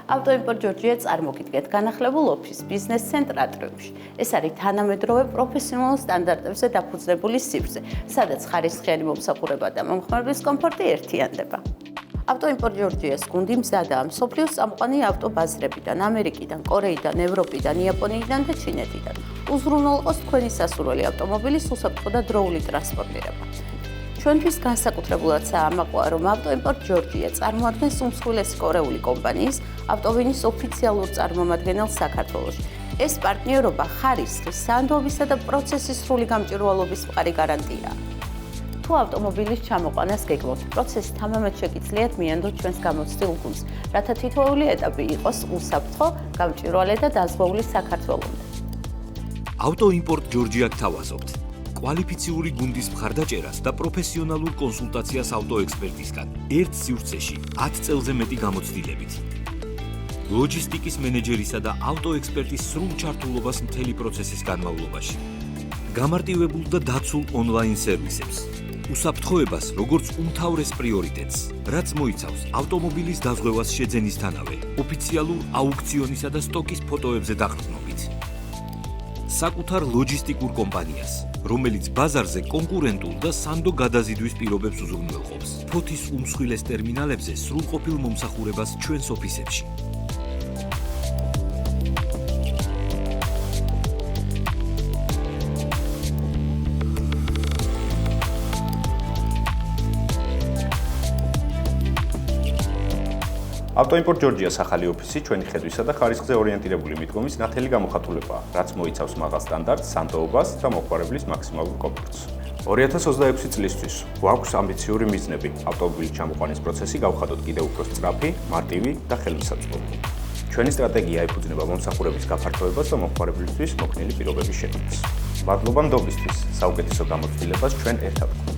ავტოიმპორტ ჯორჯია წარმოგიდგენთ განახლებულ ოფის ბიზნეს ცენტრ ატრიუმში. ეს არის თანამედროვე პროფესიონალ სტანდარტებზე დაფუძნებული სივრცე, სადაც ხარისხიანი მომსახურება და მომხმარებლის კომფორტი ერთიანდება. ავტოიმპორტ ჯორჯიას გუნდი მზადაა მსოფლიოს წამყვანი ავტობაზრებიდან, ამერიკიდან, კორეიდან, ევროპიდან, იაპონიიდან და ჩინეთიდან. უზრუნველყოს თქვენი სასურველი ავტომობილის უსაფრთხო და დროული ტრანსპორტირება. ჩვენთვის განსაკუთრებულად საამაყოა, რომ ავტოიმპორტ ჯორჯია წარმოადგენს უმსხვილესი კორეული კომპანიის ავტოვინის ოფიციალურ წარმომადგენელს საქართველოში. ეს პარტნიორობა ხარისხის, სანდობისა და პროცესის სრული გამჭვირვალობის მყარი გარანტიაა. თუ ავტომობილის ჩამოყვანას გეგმოთ, პროცესი თამამად შეგიძლიათ მიანდოთ ჩვენს გამოცდილ გუნდს, რათა თითოეული ეტაპი იყოს უსაფრთხო, გამჭვირვალე და დაზღვეული საქართველომდე. ავტოიმპორტ ჯორჯია გთავაზობთ. კვალიფიციური გუნდის მხარდაჭერას და პროფესიონალურ კონსულტაციას ავტოექსპერტისგან ერთ სივრცეში 10 წელზე მეტი გამოცდილებით. ლოჯისტიკის მენეჯერისა და ავტოექსპერტის სრულ ჩართულობას მთელი პროცესის განმავლობაში. გამარტივებულ და დაცულ ონლაინ სერვისებს. უსაფრთხოებას როგორც უმთავრეს პრიორიტეტს, რაც მოიცავს ავტომობილის დაზღვევას შეძენისთანავე, ოფიციალურ აუქციონისა და სტოკის ფოტოებზე დაყრდნობით. საკუთარ ლოჯისტიკურ კომპანიას, რომელიც ბაზარზე კონკურენტულ და სანდო გადაზიდვის პირობებს უზრუნველყოფს. ფოთის უმსხვილეს ტერმინალებზე სრულყოფილ მომსახურებას ჩვენს ოფისებში. ავტოიმპორტ ჯორჯიას ახალი ოფისი ჩვენი ხედვისა და ხარისხზე ორიენტირებული მიდგომის ნათელი გამოხატულებაა, რაც მოიცავს მაღალ სტანდარტს, სანდოობას და მოხმარებლის მაქსიმალურ კომფორტს. 2026 წლისთვის გვაქვს ამბიციური მიზნები. ავტომობილის ჩამოყვანის პროცესი გავხადოთ კიდევ უფრო სწრაფი, მარტივი და ხელმისაწვდომი. ჩვენი სტრატეგია ეფუძნება მომსახურების გაფართოებას და მოხმარებლისთვის მოქნილი პირობების შექმნას. მადლობა ნდობისთვის, საუკეთესო გამოცდილებას ჩვენ ერთად.